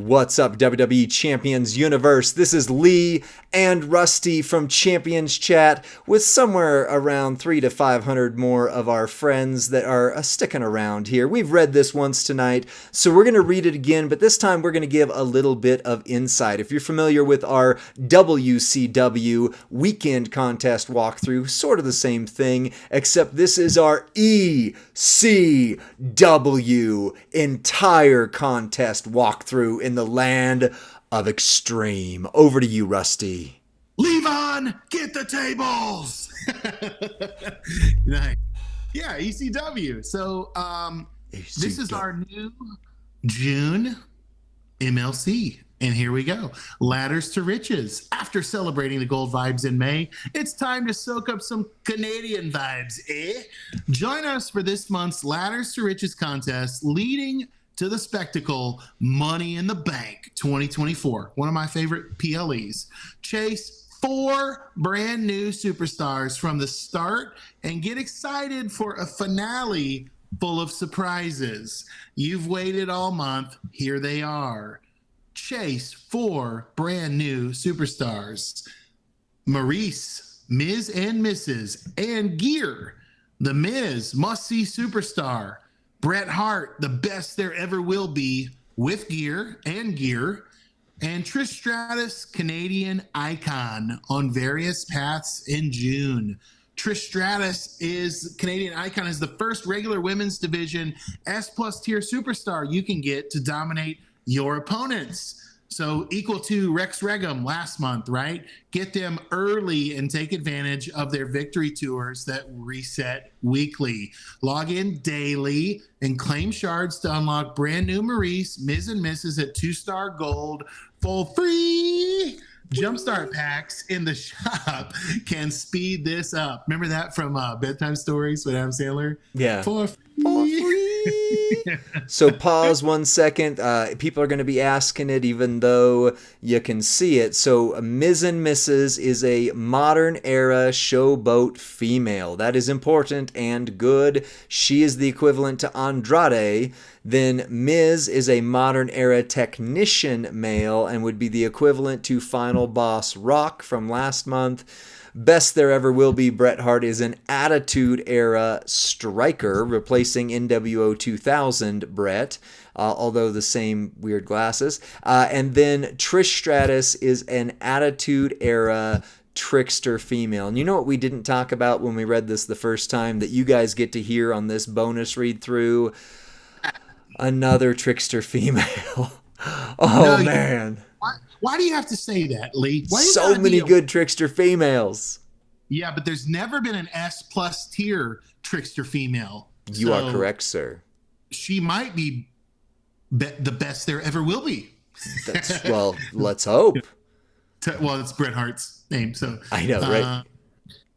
What's up, WWE Champions Universe? This is Lee and Rusty from Champions Chat with somewhere around 300 to 500 more of our friends that are sticking around here. We've read this once tonight, so we're going to read it again, but this time we're going to give a little bit of insight. If you're familiar with our WCW weekend contest walkthrough, sort of the same thing, except this is our ECW entire contest walkthrough in the land of extreme. Over to you, Rusty. Levon, get the tables. Nice. Yeah, ECW. So this is our new June MLC. And here we go. Ladders to Riches. After celebrating the gold vibes in May, it's time to soak up some Canadian vibes, eh? Join us for this month's Ladders to Riches contest leading to the spectacle Money in the Bank 2024. One of my favorite PLEs. Chase 4 brand new superstars from the start and get excited for a finale full of surprises. You've waited all month. Here they are. Chase 4 brand new superstars. Maurice, Ms. and Mrs. and Gear, the Miz, must-see superstar. Bret Hart, the best there ever will be with gear, and Trish Stratus, Canadian icon on various paths in June. Trish Stratus is Canadian icon, is the first regular women's division S+ tier superstar you can get to dominate your opponents. So equal to Rex Regum last month, right? Get them early and take advantage of their victory tours that reset weekly. Log in daily and claim shards to unlock brand new Maurice, Ms. and Mrs. at 2-star gold for free. Jumpstart packs in the shop can speed this up. Remember that from Bedtime Stories with Adam Sandler? Yeah. For free. So pause 1 second. People are going to be asking it even though you can see it. So Ms. and Mrs. is a modern era showboat female. That is important and good. She is the equivalent to Andrade. Then Miz is a modern era technician male and would be the equivalent to Final Boss Rock from last month. Best there ever will be, Bret Hart is an Attitude Era striker, replacing NWO 2000 Bret, although the same weird glasses. And then Trish Stratus is an Attitude Era trickster female. And you know what we didn't talk about when we read this the first time that you guys get to hear on this bonus read through? Another trickster female. Oh, no, man. Why do you have to say that, Lee? So many good trickster females. Yeah, but there's never been an S+ tier trickster female. You are correct, sir. She might be the best there ever will be. Well, let's hope. Well, it's Bret Hart's name, so I know, right?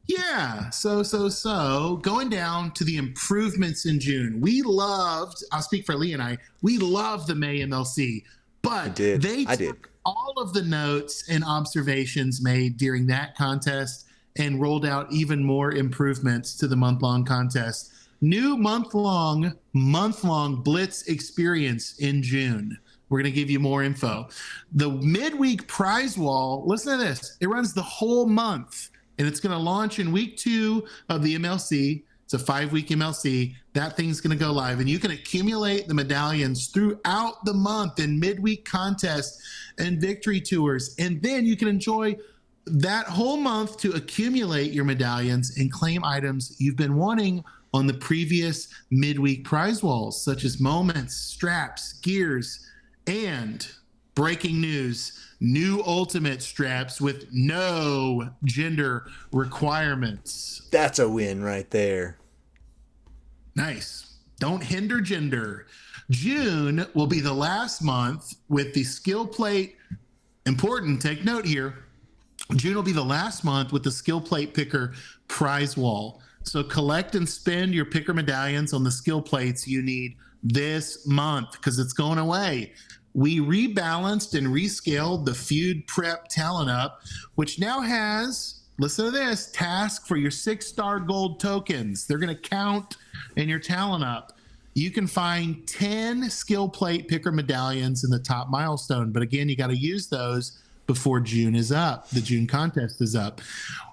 Yeah, so going down to the improvements in June. I'll speak for Lee and I, we loved the May MLC, but they took all of the notes and observations made during that contest and rolled out even more improvements to the month-long contest. New month-long Blitz experience in June. We're going to give you more info. The midweek prize wall, listen to this. It runs the whole month, and it's going to launch in week 2 of the MLC. It's a 5-week MLC. That thing's going to go live, and you can accumulate the medallions throughout the month in midweek contests and victory tours. And then you can enjoy that whole month to accumulate your medallions and claim items you've been wanting on the previous midweek prize walls, such as moments, straps, gears, and breaking news, new ultimate straps with no gender requirements. That's a win right there. Nice. Don't hinder gender. June will be the last month with the skill plate. Important, take note here. June will be the last month with the skill plate picker prize wall. So collect and spend your picker medallions on the skill plates you need this month because it's going away. We rebalanced and rescaled the Feud Prep Talent Up, which now has, listen to this, task for your 6-star gold tokens. They're going to count in your Talent Up. you can find 10 skill plate picker medallions in the top milestone. But again, you got to use those before June is up. The June contest is up.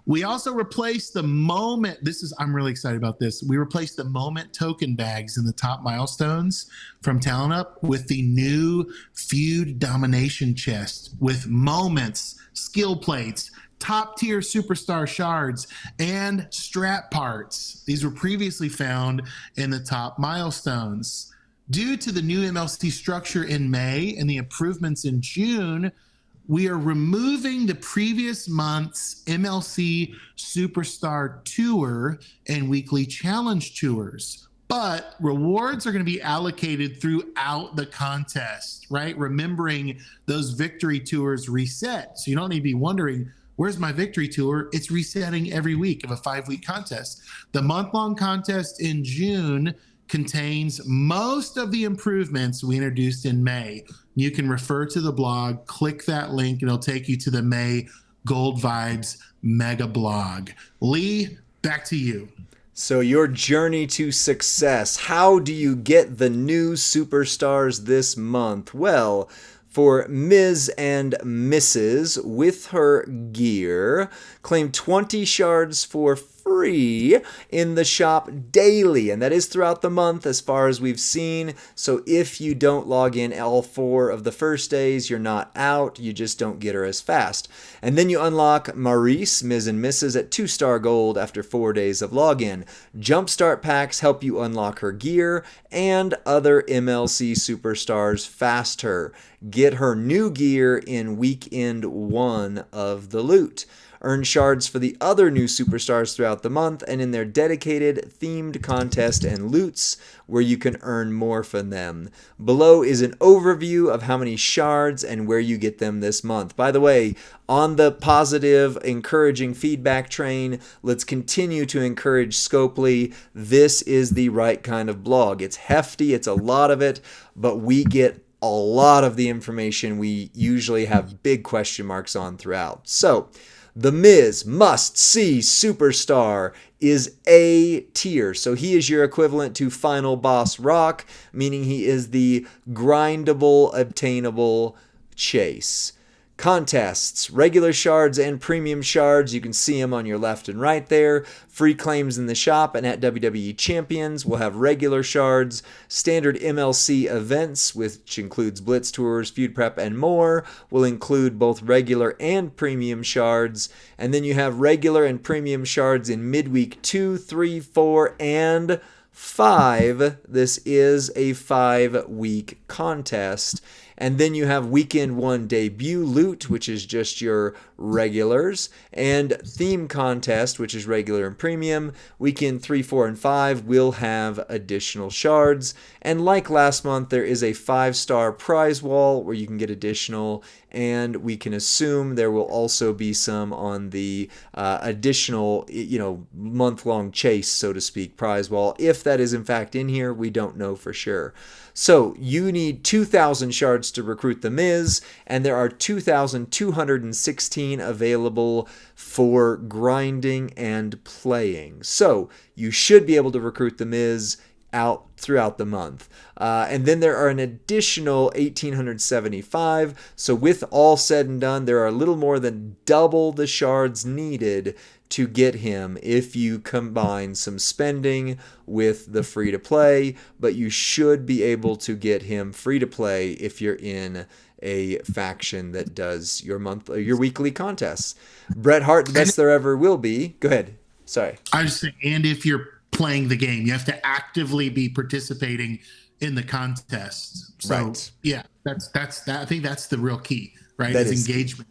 We also replaced the moment. I'm really excited about this. We replaced the moment token bags in the top milestones from Talent Up with the new feud domination chest with moments, skill plates, top tier superstar shards, and strap parts. These were previously found in the top milestones. Due to the new MLC structure in May and the improvements in June, we are removing the previous month's MLC Superstar Tour and weekly challenge tours. But rewards are going to be allocated throughout the contest, right? Remembering those victory tours reset. So you don't need to be wondering, where's my victory tour? It's resetting every week of a 5-week contest. The month-long contest in June contains most of the improvements we introduced in May. You can refer to the blog, click that link, and it'll take you to the May Gold Vibes mega blog. Lee, back to you. So your journey to success. How do you get the new superstars this month? Well, for Ms. and Mrs. with her gear, claim 20 shards for free in the shop daily, and that is throughout the month as far as we've seen. So if you don't log in all 4 of the first days, you're not out, you just don't get her as fast. And then you unlock Maurice, Ms. and Mrs. at 2-star gold after 4 days of login. Jumpstart packs help you unlock her gear and other MLC superstars faster. Get her new gear in weekend 1 of the loot. Earn shards for the other new superstars throughout the month and in their dedicated themed contest and loots where you can earn more from them. Below is an overview of how many shards and where you get them this month. By the way, on the positive, encouraging feedback train, let's continue to encourage Scopely. This is the right kind of blog. It's hefty, it's a lot of it, but we get a lot of the information we usually have big question marks on throughout. So, The Miz must-see superstar is A tier. So he is your equivalent to Final Boss Rock, meaning he is the grindable, obtainable chase. Contests, regular shards and premium shards, you can see them on your left and right there. Free claims in the shop and at WWE Champions. We'll have regular shards, standard MLC events, which includes Blitz tours, feud prep, and more, will include both regular and premium shards. And then you have regular and premium shards in midweek 2, 3, 4, and 5. This is a 5-week contest. And then you have weekend 1 debut loot, which is just your regulars, and theme contest, which is regular and premium. Weekend 3, 4, and 5 will have additional shards. And like last month, there is a 5-star prize wall where you can get additional, and we can assume there will also be some on the additional, month-long chase, so to speak, prize wall. If that is in fact in here, we don't know for sure. So you need 2,000 shards to recruit The Miz, and there are 2,216 available for grinding and playing. So you should be able to recruit The Miz out throughout the month. And then there are an additional 1,875. So with all said and done, there are a little more than double the shards needed to get him if you combine some spending with the free-to-play, but you should be able to get him free-to-play if you're in a faction that does your weekly contests. Bret Hart, the best there ever will be. Go ahead. Sorry. I was saying, and if you're playing the game, you have to actively be participating in the contest. So, right. Yeah, that's I think that's the real key, right? That is engagement.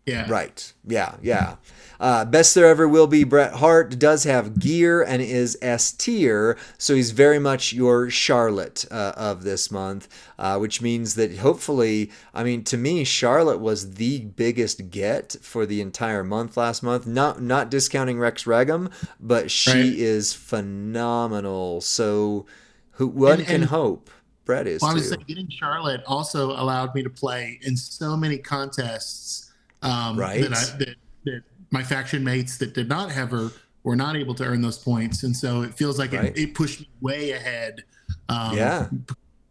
Yeah. Right. Yeah. Best there ever will be. Bret Hart does have gear and is S tier, so he's very much your Charlotte of this month, which means that hopefully, to me, Charlotte was the biggest get for the entire month last month. Not discounting Rex Regum, but she is phenomenal. So one can hope. Bret is too. I was saying, getting Charlotte also allowed me to play in so many contests. That my faction mates that did not have her were not able to earn those points, and so it feels like it pushed me way ahead Yeah.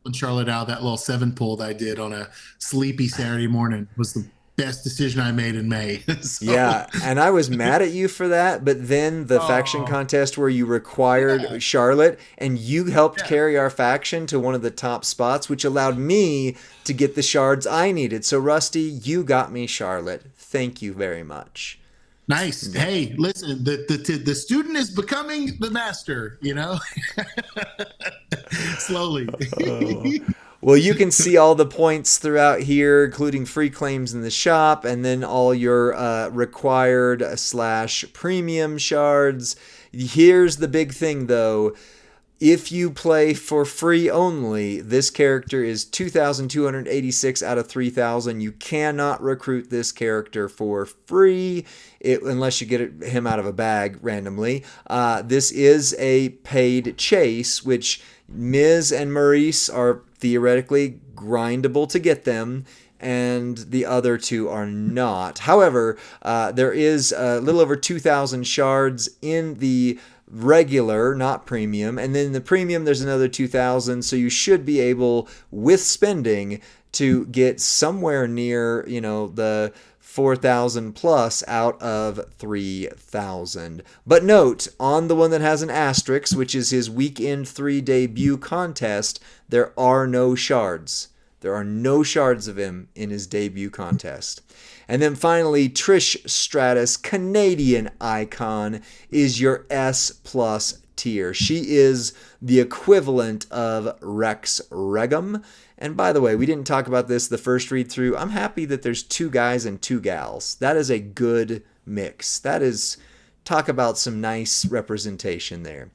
When Charlotte out, that little 7 pull that I did on a sleepy Saturday morning was the best decision I made in May. So, Yeah, and I was mad at you for that, but then the faction oh, contest where you yeah, required Charlotte and you helped yeah. carry our faction to one of the top spots, which allowed me to get the shards I needed. So, Rusty, you got me Charlotte. Thank you very much. Nice. Hey, listen, the student is becoming the master, slowly. Well, you can see all the points throughout here, including free claims in the shop, and then all your required slash premium shards. Here's the big thing, though. If you play for free only, this character is 2,286 out of 3,000. You cannot recruit this character for free unless you get him out of a bag randomly. This is a paid chase, which Miz and Maurice are theoretically grindable to get them, and the other two are not. However, there is a little over 2,000 shards in the regular, not premium, and then in the premium there's another 2,000, so you should be able, with spending, to get somewhere near, the 4,000 plus out of 3,000. But note, on the one that has an asterisk, which is his Weekend 3 debut contest, there are no shards. There are no shards of him in his debut contest. And then finally, Trish Stratus, Canadian Icon, is your S plus tier. She is the equivalent of Rex Regum. And by the way, we didn't talk about this the first read through. I'm happy that there's 2 guys and 2 gals. That is a good mix. That is, talk about some nice representation there.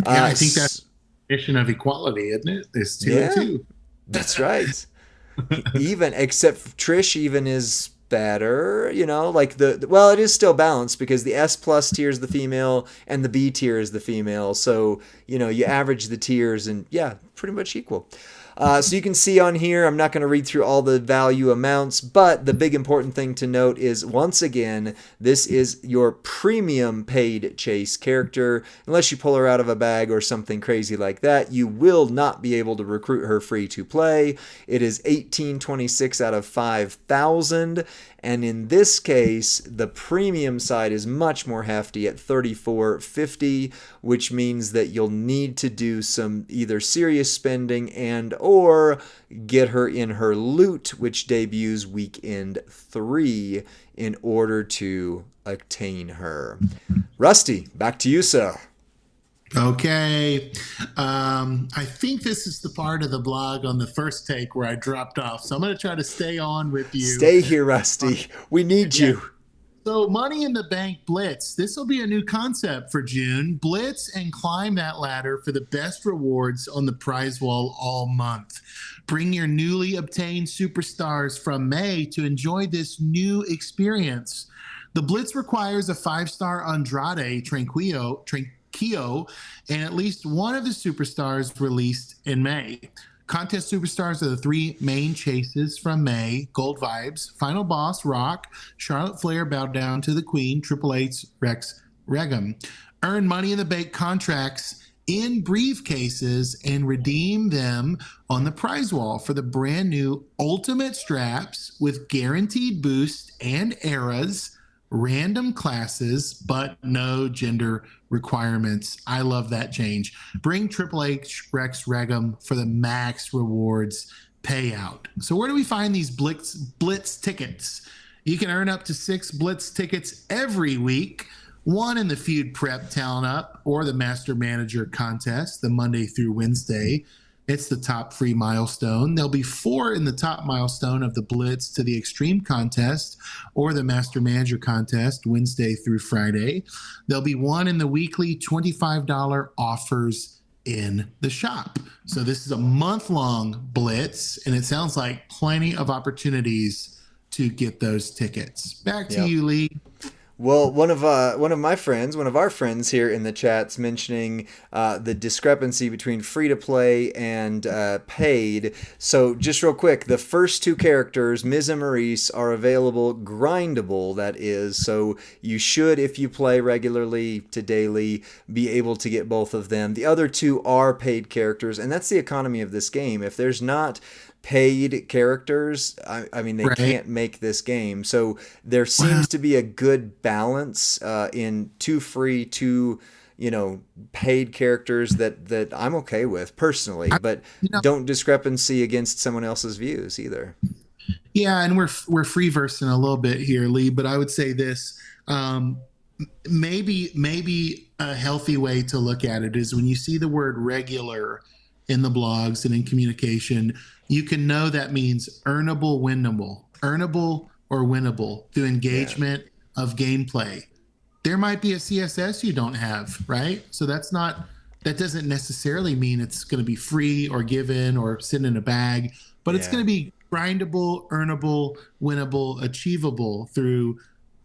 Yeah, I think that's mission of equality, isn't it? There's 2 and 2. That's right. Even, except Trish even is better, like well, it is still balanced because the S plus tier is the female and the B tier is the female. So, you average the tiers and yeah, pretty much equal. So you can see on here, I'm not going to read through all the value amounts, but the big important thing to note is, once again, this is your premium paid chase character. Unless you pull her out of a bag or something crazy like that, you will not be able to recruit her free to play. It is 1826 out of 5,000. And in this case, the premium side is much more hefty at 3450, which means that you'll need to do some either serious spending and or get her in her loot, which debuts Weekend 3, in order to attain her. Rusty, back to you, sir. Okay. I think this is the part of the blog on the first take where I dropped off. So I'm going to try to stay on with you. Stay here, Rusty. We need you. So Money in the Bank Blitz. This will be a new concept for June. Blitz and climb that ladder for the best rewards on the prize wall all month. Bring your newly obtained superstars from May to enjoy this new experience. The Blitz requires a 5-star Andrade Tranquillo, and at least one of the superstars released in May. Contest superstars are the 3 main chases from May: Gold Vibes, Final Boss, Rock, Charlotte Flair, Bow Down to the Queen, Triple H's Rex Regum. Earn Money in the Bank contracts in briefcases and redeem them on the prize wall for the brand new Ultimate Straps with guaranteed boost and eras, random classes, but no gender requirements. I love that change. Bring Triple H Rex Regum for the max rewards payout. So where do we find these Blitz tickets? You can earn up to 6 Blitz tickets every week. 1 in the Feud Prep Talent Up or the Master Manager contest, the Monday through Wednesday. It's the top free milestone. There'll be 4 in the top milestone of the Blitz to the Extreme contest or the Master Manager contest, Wednesday through Friday. There'll be 1 in the weekly $25 offers in the shop. So this is a month-long Blitz, and it sounds like plenty of opportunities to get those tickets. Back to you, Lee. Well, one of my friends, one of our friends here in the chat's mentioning the discrepancy between free to play and paid. So, just real quick, the first two characters, Miz and Maurice, are available grindable. That is, so you should, if you play regularly to daily, be able to get both of them. The other two are paid characters, and that's the economy of this game. If there's not paid characters, I mean, they Right. can't make this game. So there Wow. seems to be a good balance in two free, two, paid characters that I'm okay with personally, I, but you know, don't discrepancy against someone else's views either. yeah, and we're free versing a little bit here, Lee, but I would say this. Um, maybe a healthy way to look at it is when you see the word regular in the blogs and in communication, you can know that means earnable or winnable through Yeah, engagement of gameplay. There might be a CSS you don't have, right? So that doesn't necessarily mean it's going to be free or given or sit in a bag, but it's yeah, going to be grindable, earnable, winnable, achievable through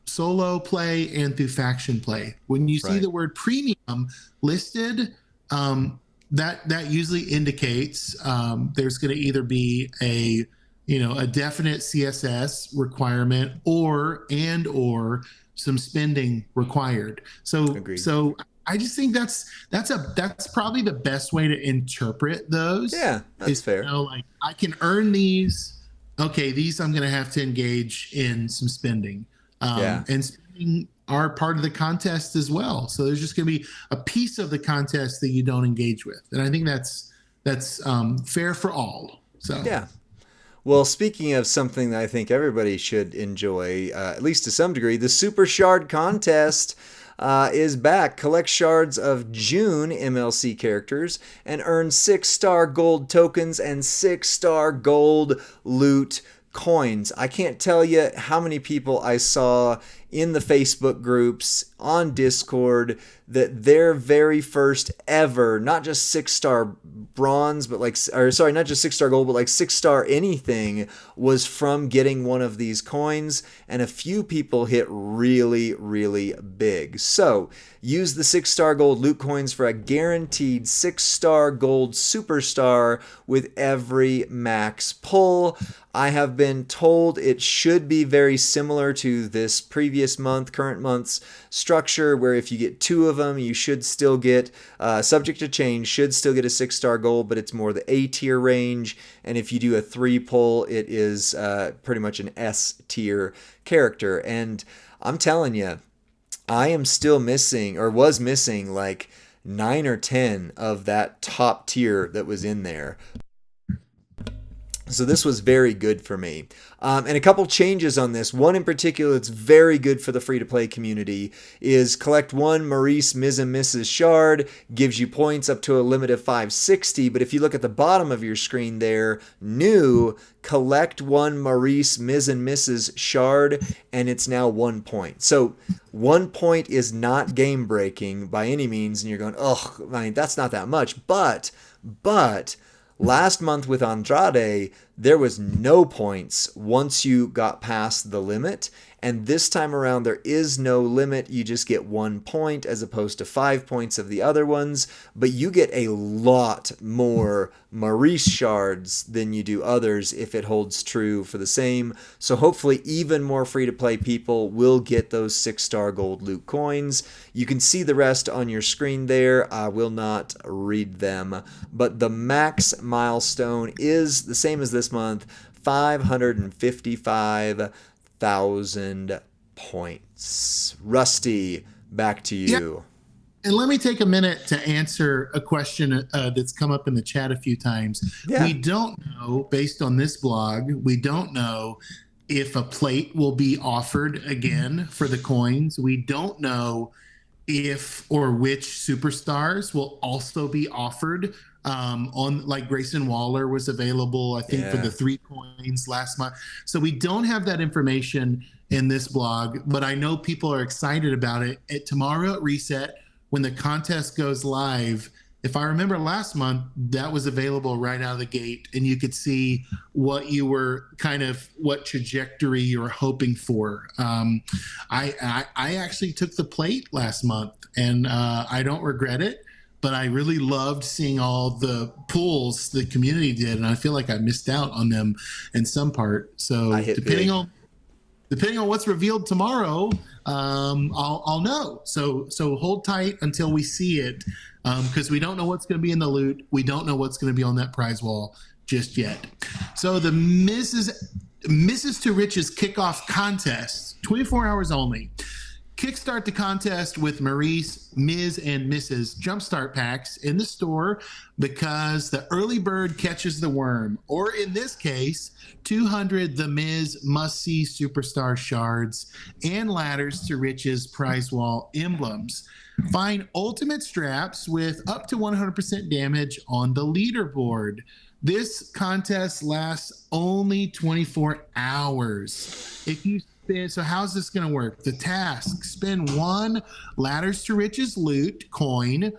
solo play and through faction play. When you see right, the word premium listed, that usually indicates there's going to either be a definite CSS requirement or some spending required. So agreed. so I just think that's probably the best way to interpret those Yeah, that's is fair. like I can earn these. Okay, these I'm going to have to engage in some spending, Yeah. and spending are part of the contest as well. So there's just going to be a piece of the contest that you don't engage with, and I think that's fair for all. So Yeah. Well, speaking of something that I think everybody should enjoy, at least to some degree, the Super Shard Contest is back. Collect shards of June MLC characters and earn 6-star gold tokens and 6-star gold loot coins. I can't tell you how many people I saw in the Facebook groups, on Discord, that their very first ever, not just 6-star bronze, but like, or sorry, not just 6-star gold, but like 6-star anything was from getting one of these coins. And a few people hit really, really big. So use the 6-star gold loot coins for a guaranteed 6-star gold superstar with every max pull. I have been told it should be very similar to this previous month, current month's structure, where if you get two of them, you should still get, subject to change, should still get a 6-star gold, but it's more the A tier range. And if you do a 3 pull, it is pretty much an S tier character. And I'm telling you, I am still missing, or was missing, like 9 or 10 of that top tier that was in there. So this was very good for me. And a couple changes on this. One in particular that's very good for the free-to-play community is collect one Maurice Ms. and Mrs. Shard. Gives you points up to a limit of 560. But if you look at the bottom of your screen there, new, collect one Maurice Ms. and Mrs. Shard, and it's now 1 point. So 1 point is not game-breaking by any means, and you're going, oh, I mean, that's not that much. But last month with Andrade, there was no points once you got past the limit. And this time around, there is no limit. You just get 1 point as opposed to 5 points of the other ones. But you get a lot more Maurice shards than you do others if it holds true for the same. So hopefully even more free-to-play people will get those 6-star gold loot coins. You can see the rest on your screen there. I will not read them. But the max milestone is the same as this month, 555,000 points. Rusty, back to yeah, you. and let me take a minute to answer a question that's come up in the chat a few times. Yeah. We don't know, based on this blog, we don't know if a plate will be offered again for the coins. We don't know if or which superstars will also be offered on, like Grayson Waller was available, I think, for Yeah. the 3 coins last month. So we don't have that information in this blog, but I know people are excited about it. Tomorrow at Reset, when the contest goes live, if I remember last month, that was available right out of the gate, and you could see what trajectory you were hoping for. I actually took the plate last month, and I don't regret it. But I really loved seeing all the pulls the community did, and I feel like I missed out on them in some part. So depending on what's revealed tomorrow, I'll know. So hold tight until we see it, because we don't know what's going to be in the loot. We don't know what's going to be on that prize wall just yet. So the Mrs. to Riches kickoff contest, 24 hours only. Kickstart the contest with Maurice, Ms. and Mrs. Jumpstart packs in the store, because the early bird catches the worm, or in this case, 200 The Miz must-see superstar shards and ladders to riches prize wall emblems. Find ultimate straps with up to 100% damage on the leaderboard. This contest lasts only 24 hours. So how's this going to work? The task: spend 1 Ladders to Riches loot coin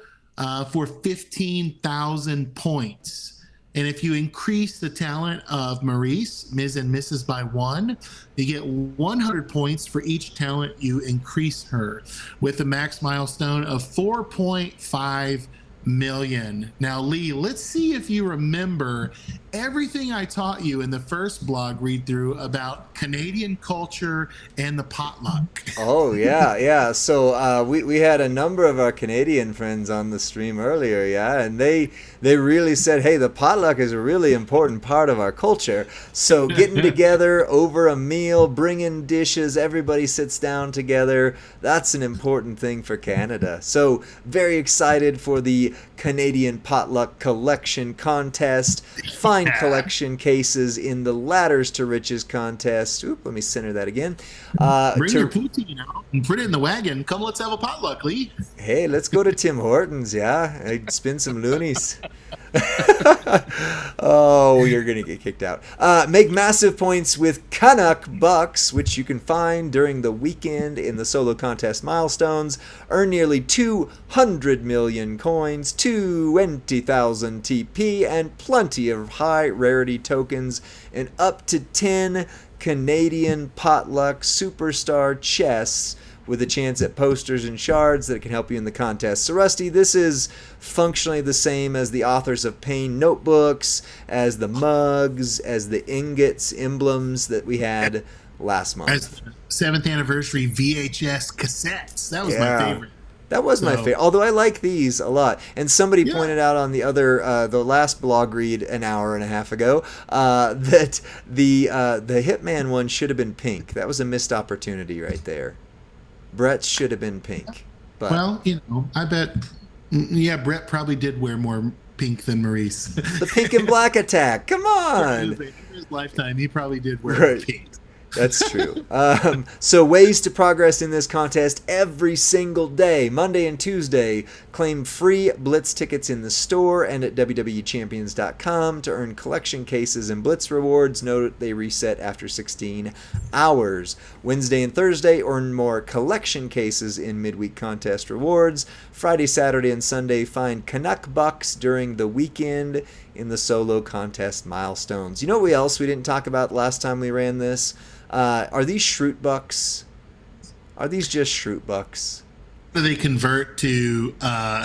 for 15,000 points. And if you increase the talent of Maurice, Ms. and Mrs. by 1, you get 100 points for each talent you increase her, with a max milestone of 4.5 million. Now, Lee, let's see if you remember everything I taught you in the first blog read through about Canadian culture and the potluck. Oh yeah. So we had a number of our Canadian friends on the stream earlier, and they really said, hey, the potluck is a really important part of our culture. So getting together over a meal, bringing dishes, everybody sits down together. That's an important thing for Canada. So very excited for the Canadian potluck collection contest. Find collection cases in the Ladders to Riches contest. Oop, let me center that again. Bring your poutine out and put it in the wagon. Come, let's have a potluck, Lee. Hey, let's go to Tim Hortons, I'd spin some loonies. Oh, you're going to get kicked out. Make massive points with Canuck Bucks, which you can find during the weekend in the solo contest milestones. Earn nearly 200 million coins, 20,000 TP, and plenty of high rarity tokens, and up to 10 Canadian potluck superstar chests with a chance at posters and shards that can help you in the contest. So, Rusty, this is functionally the same as the Authors of Pain notebooks, as the mugs, as the ingots, emblems that we had last month. As the 7th anniversary VHS cassettes. That was my favorite. That was my favorite, although I like these a lot. And somebody pointed out on the last blog read an hour and a half ago, that the Hitman one should have been pink. That was a missed opportunity right there. Brett's should have been pink. But well, I bet, Brett probably did wear more pink than Maurice. The pink and black attack. Come on. In his lifetime, he probably did wear pink. That's true. So ways to progress in this contest every single day, Monday and Tuesday. Claim free Blitz tickets in the store and at WWEChampions.com to earn collection cases and Blitz rewards. Note they reset after 16 hours. Wednesday and Thursday, earn more collection cases in midweek contest rewards. Friday, Saturday, and Sunday, find Canuck Bucks during the weekend in the solo contest milestones. You know what else we didn't talk about last time we ran this? Are these Shroot Bucks? Are these just Shroot Bucks? Do they convert to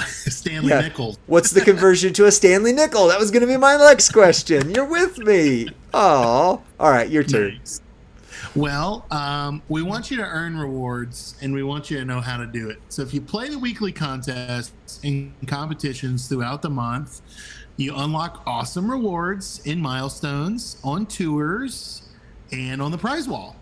Stanley Nichols? What's the conversion to a Stanley Nickel? That was going to be my next question. You're with me. Oh, all right, your turn. Nice. Well, we want you to earn rewards, and we want you to know how to do it. So if you play the weekly contests and competitions throughout the month, you unlock awesome rewards in milestones, on tours, and on the prize wall.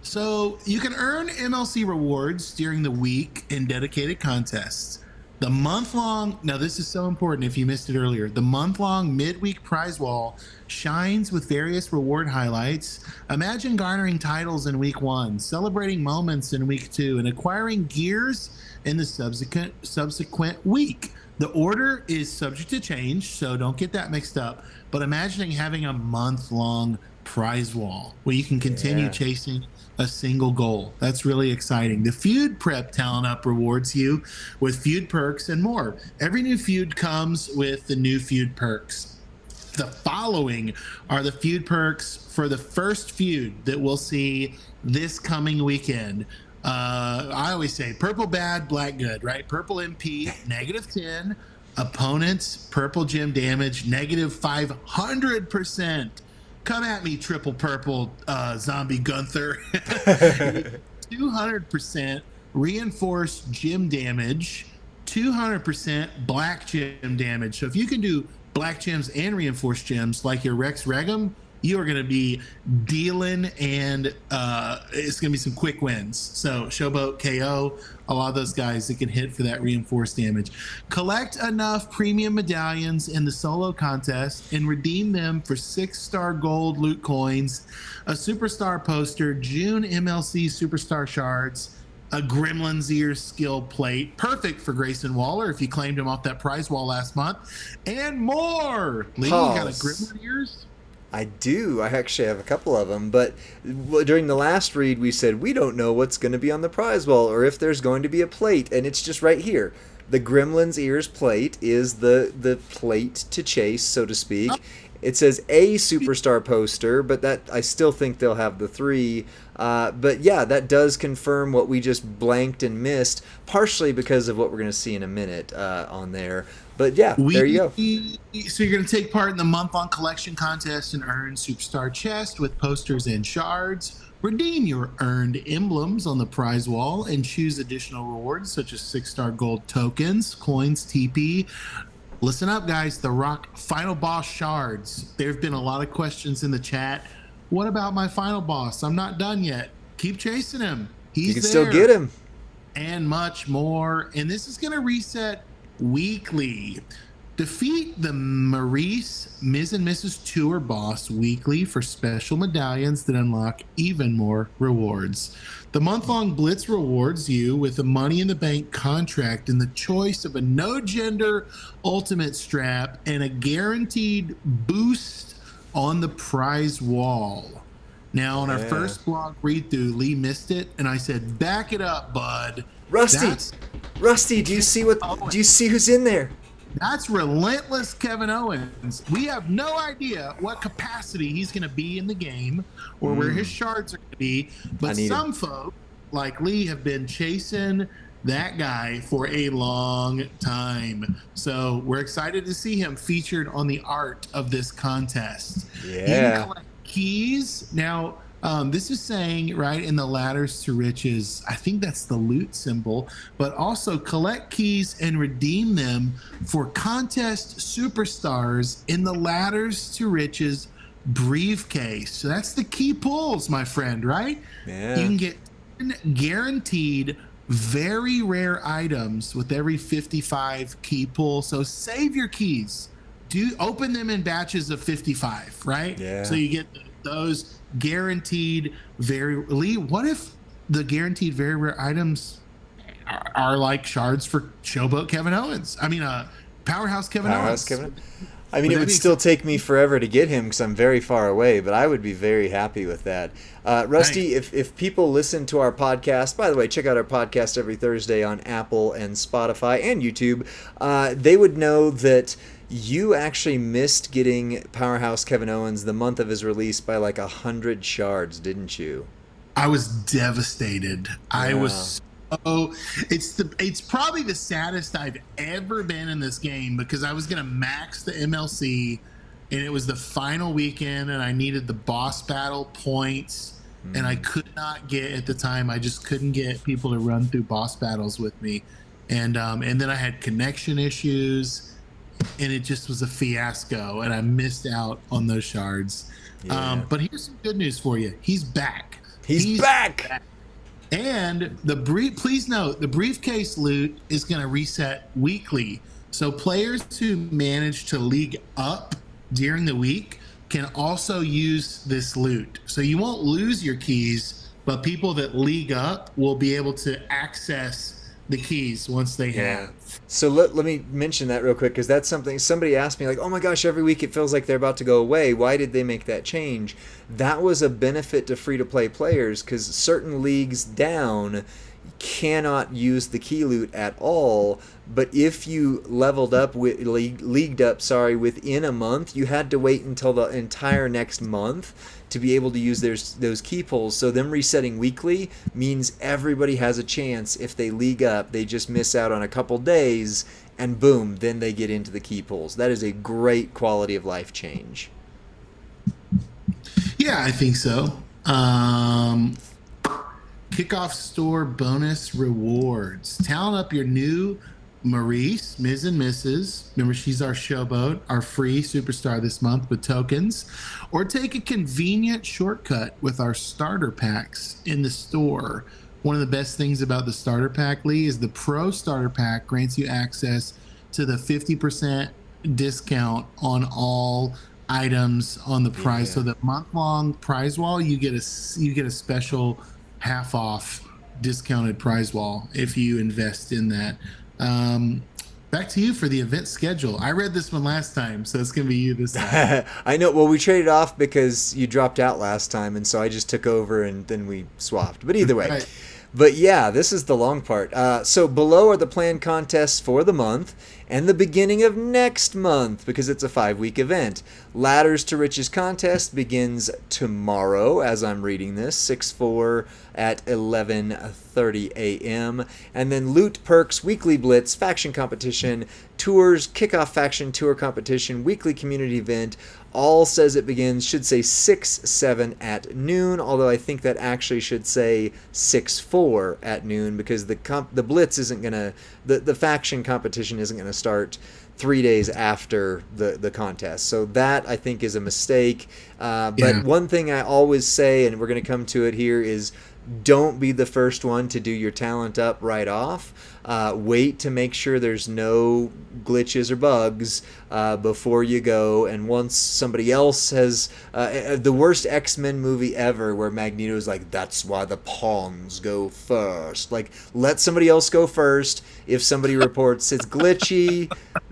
So you can earn MLC rewards during the week in dedicated contests. The month-long, now this is so important if you missed it earlier, the month-long midweek prize wall shines with various reward highlights. Imagine garnering titles in week 1, celebrating moments in week 2, and acquiring gears in the subsequent week. The order is subject to change, so don't get that mixed up. But imagining having a month-long prize wall where you can continue chasing a single goal. That's really exciting. The feud prep talent up rewards you with feud perks and more. Every new feud comes with the new feud perks. The following are the feud perks for the first feud that we'll see this coming weekend. I always say purple bad, black good, right? Purple MP, -10. Opponents, purple gem damage, -500%. Come at me, triple purple zombie Gunther. 200% reinforced gem damage, 200% black gem damage. So if you can do black gems and reinforced gems like your Rex Regum, you are going to be dealing, and it's going to be some quick wins. So Showboat, KO, a lot of those guys that can hit for that reinforced damage. Collect enough premium medallions in the solo contest and redeem them for 6-star gold loot coins, a superstar poster, June MLC superstar shards, a Gremlin's Ears skill plate, perfect for Grayson Waller if you claimed him off that prize wall last month, and more. Lee, you got a Gremlin Ears? I do. I actually have a couple of them, but during the last read we said we don't know what's going to be on the prize wall or if there's going to be a plate, and it's just right here. The Gremlin's Ears plate is the plate to chase, so to speak. It says a superstar poster, but that I still think they'll have the 3. But yeah, that does confirm what we just blanked and missed, partially because of what we're going to see in a minute on there. But yeah, there you go. So you're going to take part in the month-long collection contest and earn Superstar Chest with posters and shards. Redeem your earned emblems on the prize wall and choose additional rewards such as 6-star gold tokens, coins, TP. Listen up, guys. The Rock Final Boss shards. There have been a lot of questions in the chat. What about my final boss? I'm not done yet. Keep chasing him. He's You can there. still get him. And much more. And this is going to reset weekly. Defeat the Maurice Ms. and Mrs. Tour boss weekly for special medallions that unlock even more rewards. The month-long Blitz rewards you with a Money in the Bank contract and the choice of a no-gender ultimate strap and a guaranteed boost on the prize wall. Now, on our first blog read-through, Lee missed it, and I said, back it up, bud. Rusty, do you see who's in there? That's relentless Kevin Owens. We have no idea what capacity he's going to be in the game or where his shards are going to be, but some folk like Lee have been chasing that guy for a long time. So we're excited to see him featured on the art of this contest. Yeah. You can collect keys. Now, this is saying, right, in the ladders to riches, I think that's the loot symbol, but also collect keys and redeem them for contest superstars in the ladders to riches briefcase. So that's the key pulls, my friend, right? Yeah. You can get guaranteed very rare items with every 55 key pull. So save your keys. Open them in batches of 55, right? Yeah. So you get those guaranteed Lee, what if the guaranteed very rare items are like shards for Showboat Kevin Owens? I mean, Powerhouse Kevin Owens. I mean, it would still take me forever to get him because I'm very far away, but I would be very happy with that. Rusty, if people listen to our podcast, by the way, check out our podcast every Thursday on Apple and Spotify and YouTube, they would know that you actually missed getting Powerhouse Kevin Owens the month of his release by like 100 shards, didn't you? I was devastated. Yeah. I was so it's probably the saddest I've ever been in this game because I was gonna max the MLC and it was the final weekend and I needed the boss battle points and I could not get at the time. I just couldn't get people to run through boss battles with me, and then I had connection issues. And it just was a fiasco, and I missed out on those shards. Yeah. But here's some good news for you. He's back. He's back. And please note, the briefcase loot is going to reset weekly. So players who manage to league up during the week can also use this loot. So you won't lose your keys, but people that league up will be able to access the keys once they Yeah. have. So let me mention that real quick because that's something somebody asked me like, oh my gosh, every week it feels like they're about to go away. Why did they make that change? That was a benefit to free to play players because certain leagues down cannot use the key loot at all. But if you leveled up with leagued up, sorry, within a month, you had to wait until the entire next month to be able to use those key pulls. So them resetting weekly means everybody has a chance. If they league up, they just miss out on a couple days, and boom, then they get into the key pulls. That is a great quality of life change. Yeah, I think so. Kickoff store bonus rewards. Talent up your new Maurice, Ms. and Mrs. Remember, she's our showboat, our free superstar this month with tokens. Or take a convenient shortcut with our starter packs in the store. One of the best things about the starter pack, Lee, is the Pro Starter Pack grants you access to the 50% discount on all items on the prize. So the month-long prize wall, you get a special half off discounted prize wall if you invest in that. Back to you for the event schedule. I read this one last time, so it's gonna be you this time. I know. Well, we traded off because you dropped out last time, and so I just took over, and then we swapped. But either way. Right. But yeah, this is the long part. So below are the planned contests for the month and the beginning of next month because it's a 5-week event. Ladders to Riches contest begins tomorrow as I'm reading this, 6/4 at 11:30 a.m. And then Loot Perks Weekly Blitz Faction Competition, Tours Kickoff Faction Tour Competition, Weekly Community Event, all says it begins, should say 6/7 at noon, although I think that actually should say 6/4 at noon because the Blitz isn't going to, the faction competition isn't going to start 3 days after the contest. So that, I think, is a mistake. But one thing I always say, and we're going to come to it here, is don't be the first one to do your talent up right off. Wait to make sure there's no glitches or bugs before you go. And once somebody else has the worst X-Men movie ever, where Magneto's like, "That's why the pawns go first." Like, let somebody else go first. If somebody reports it's glitchy,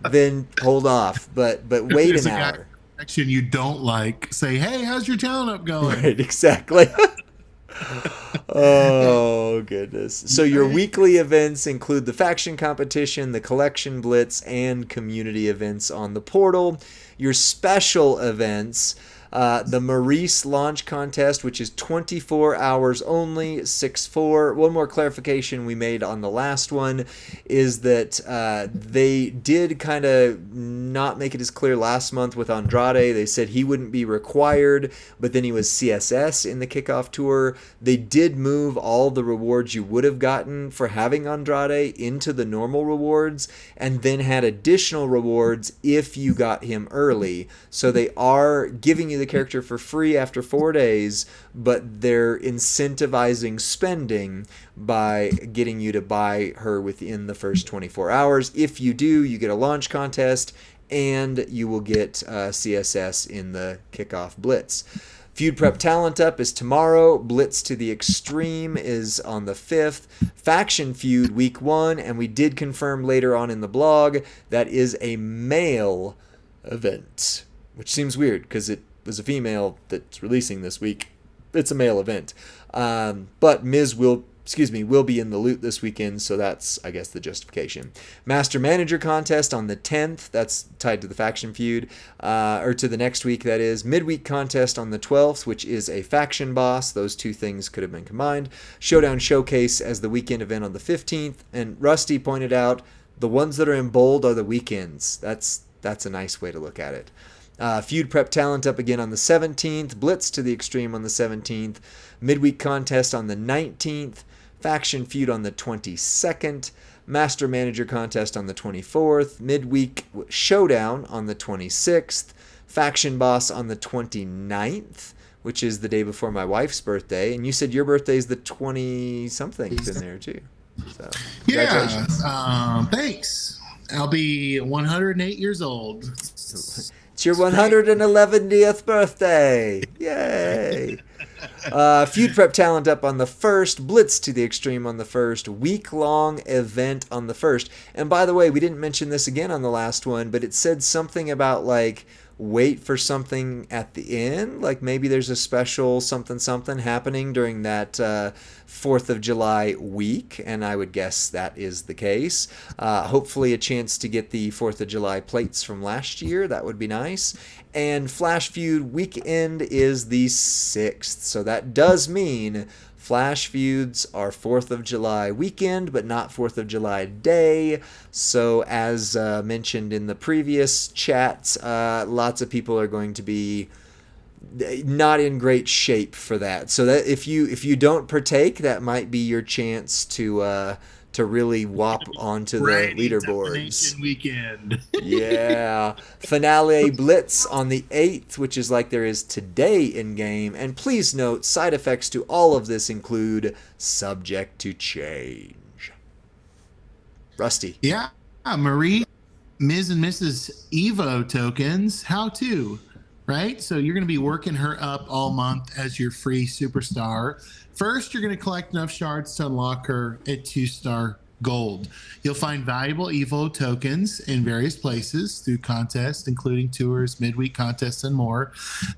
then hold off. But wait an hour. Action you don't like. Say, hey, how's your talent up going? Right, exactly. Oh goodness. So your weekly events include the faction competition, the collection blitz, and community events on the portal. Your special events, the Maurice launch contest, which is 24 hours only, 6/4. One more clarification we made on the last one is that they did kind of not make it as clear last month with Andrade. They said he wouldn't be required, but then he was CSS in the kickoff tour. They did move all the rewards you would have gotten for having Andrade into the normal rewards, and then had additional rewards if you got him early. So they are giving you the character for free after 4 days, but they're incentivizing spending by getting you to buy her within the first 24 hours. If you do, you get a launch contest and you will get CSS in the kickoff blitz. Feud Prep Talent Up is tomorrow. Blitz to the Extreme is on the 5th. Faction Feud Week 1, and we did confirm later on in the blog that is a male event, which seems weird because it was a female that's releasing this week. It's a male event. But Miz will be in the loot this weekend, so that's, I guess, the justification. Master Manager Contest on the 10th. That's tied to the Faction Feud. Or to the next week, that is. Midweek Contest on the 12th, which is a Faction Boss. Those two things could have been combined. Showdown Showcase as the weekend event on the 15th. And Rusty pointed out the ones that are in bold are the weekends. That's a nice way to look at it. Feud Prep Talent Up again on the 17th. Blitz to the Extreme on the 17th. Midweek Contest on the 19th. Faction Feud on the 22nd. Master Manager Contest on the 24th. Midweek Showdown on the 26th. Faction Boss on the 29th, which is the day before my wife's birthday. And you said your birthday is the 20-something in there too. So, yeah. Thanks. I'll be 108 years old. It's your 111th birthday. Yay. Feud prep talent up on the 1st, Blitz to the Extreme on the 1st, week-long event on the 1st. And by the way, we didn't mention this again on the last one, but it said something about like wait for something at the end, like maybe there's a special something happening during that 4th of July week, and I would guess that is the case. Hopefully a chance to get the 4th of July plates from last year. That would be nice. And Flash Feud weekend is the 6th, so that does mean Flash Feuds are 4th of July weekend, but not 4th of July day. So as mentioned in the previous chat, lots of people are going to be not in great shape for that. So that if you don't partake, that might be your chance to really whop onto the leaderboards. Weekend. Yeah. Finale Blitz on the 8th, which is like there is today in game. And please note, side effects to all of this include subject to change. Rusty. Yeah. Marie, Ms. and Mrs. Evo tokens. How to? Right? So you're going to be working her up all month as your free superstar. First, you're going to collect enough shards to unlock her at 2-star gold. You'll find valuable Evo tokens in various places through contests, including tours, midweek contests, and more.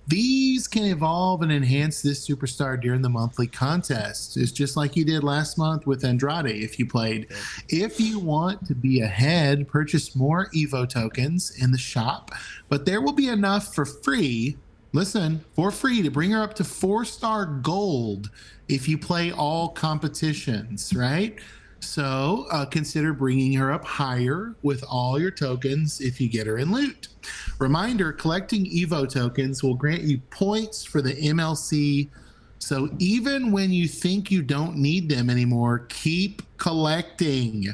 These can evolve and enhance this superstar during the monthly contest. It's just like you did last month with Andrade if you played. If you want to be ahead, purchase more Evo tokens in the shop, but there will be enough for free. Listen, for free to bring her up to 4-star gold if you play all competitions, right? So consider bringing her up higher with all your tokens if you get her in loot. Reminder, collecting Evo tokens will grant you points for the MLC. So even when you think you don't need them anymore, keep collecting.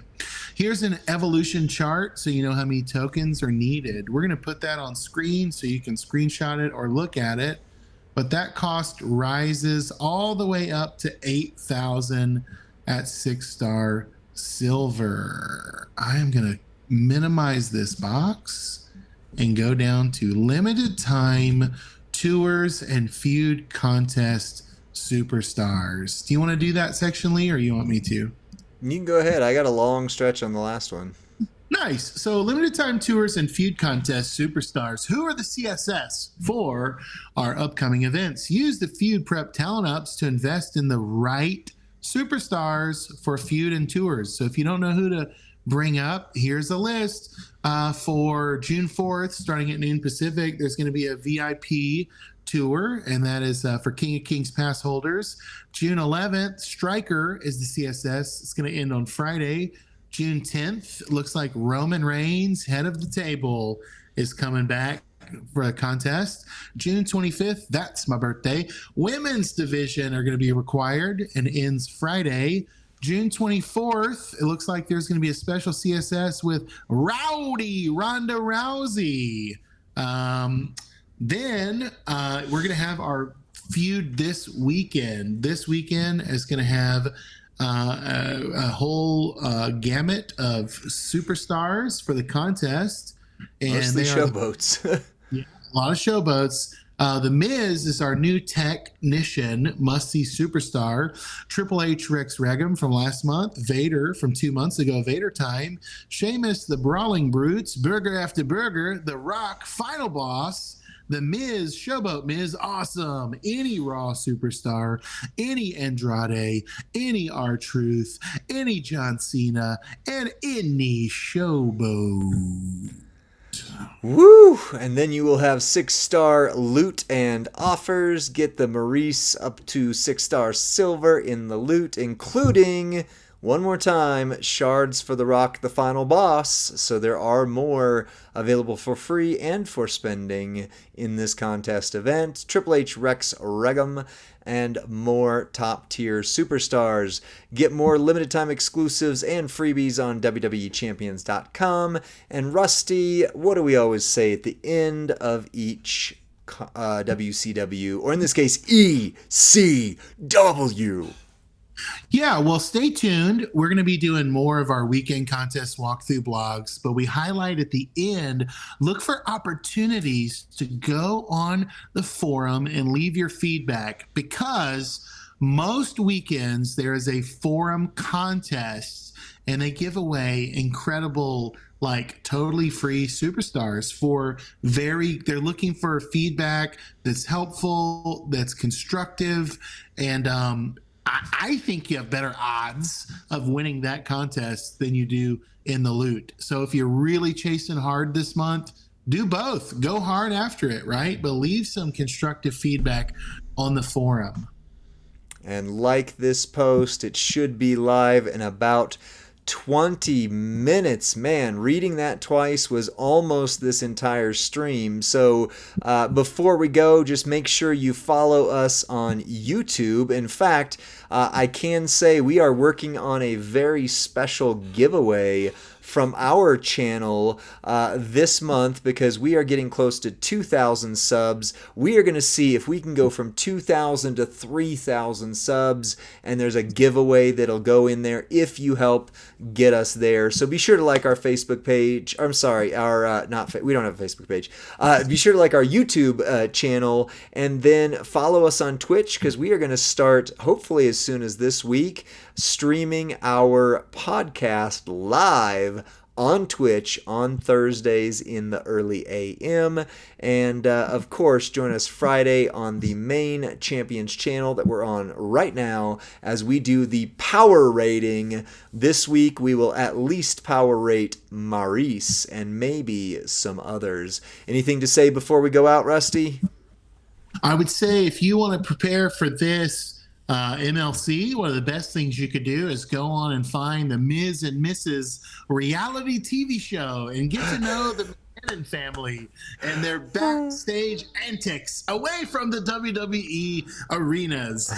Here's an evolution chart so you know how many tokens are needed. We're going to put that on screen so you can screenshot it or look at it. But that cost rises all the way up to 8,000 at 6-star silver. I am going to minimize this box and go down to limited time tours and feud contest superstars. Do you want to do that section, Lee, or you want me to? You can go ahead. I got a long stretch on the last one. Nice. So limited time tours and feud contest superstars. Who are the CSS for our upcoming events? Use the feud prep talent ups to invest in the right superstars for feud and tours. So if you don't know who to bring up, here's a list. For June 4th, starting at noon Pacific, there's going to be a VIP tour, and that is for King of Kings pass holders. June 11th, Striker is the CSS. It's going to end on Friday. June 10th, looks like Roman Reigns, head of the table, is coming back for a contest. June 25th, that's my birthday. Women's division are going to be required and ends Friday. June 24th, it looks like there's going to be a special CSS with Rowdy Ronda Rousey. Then we're going to have our feud this weekend. This weekend is going to have a whole gamut of superstars for the contest. And mostly showboats. Yeah, a lot of showboats. The Miz is our new technician, must-see superstar. Triple H Rex Regum from last month. Vader from 2 months ago, Vader time. Sheamus, the Brawling Brutes. Burger After Burger. The Rock, Final Boss. The Miz, Showboat Miz, awesome. Any Raw superstar, any Andrade, any R-Truth, any John Cena, and any Showboat. Woo! And then you will have 6-star loot and offers. Get the Maurice up to 6-star silver in the loot, including, one more time, shards for the Rock, the Final Boss. So there are more available for free and for spending in this contest event. Triple H Rex Regum and more top-tier superstars. Get more limited time exclusives and freebies on WWEChampions.com. And Rusty, what do we always say at the end of each WCW, or in this case, ECW? Yeah, well, stay tuned. We're going to be doing more of our weekend contest walkthrough blogs, but we highlight at the end, look for opportunities to go on the forum and leave your feedback, because most weekends there is a forum contest and they give away incredible, like totally free superstars for they're looking for feedback that's helpful, that's constructive, and I think you have better odds of winning that contest than you do in the loot. So if you're really chasing hard this month, do both. Go hard after it, right? But leave some constructive feedback on the forum. And like this post, it should be live in about 20 minutes. Man, reading that twice was almost this entire stream. So before we go, just make sure you follow us on YouTube. In fact, I can say we are working on a very special giveaway from our channel this month, because we are getting close to 2,000 subs. We are going to see if we can go from 2,000 to 3,000 subs, and there's a giveaway that'll go in there if you help get us there. So be sure to like our Facebook page. I'm sorry, our we don't have a Facebook page. Be sure to like our YouTube channel, and then follow us on Twitch, because we are going to start, hopefully as soon as this week, streaming our podcast live on Twitch on Thursdays in the early AM. And of course, join us Friday on the main Champions channel that we're on right now as we do the power rating. This week, we will at least power rate Maurice and maybe some others. Anything to say before we go out, Rusty? I would say if you want to prepare for this MLC, one of the best things you could do is go on and find the Ms. and Mrs. reality TV show and get to know the McKinnon family and their backstage antics away from the WWE arenas.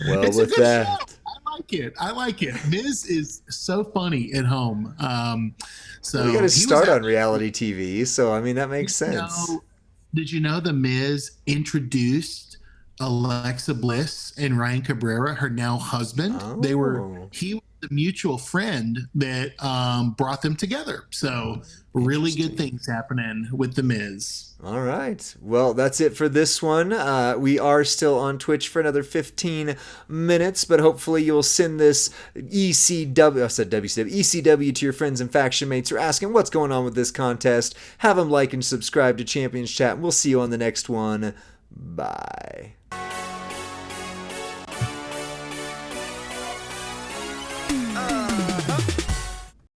Well, it's with a good that, show. I like it. Miz is so funny at home. So we got to start on reality TV. So I mean, that makes sense. Did you know the Miz introduced Alexa Bliss and Ryan Cabrera, her now husband? Oh. He was the mutual friend that brought them together. So really good things happening with the Miz. All right. Well, that's it for this one. We are still on Twitch for another 15 minutes, but hopefully you'll send this ECW to your friends and faction mates who are asking what's going on with this contest. Have them like and subscribe to Champions Chat, and we'll see you on the next one. Bye.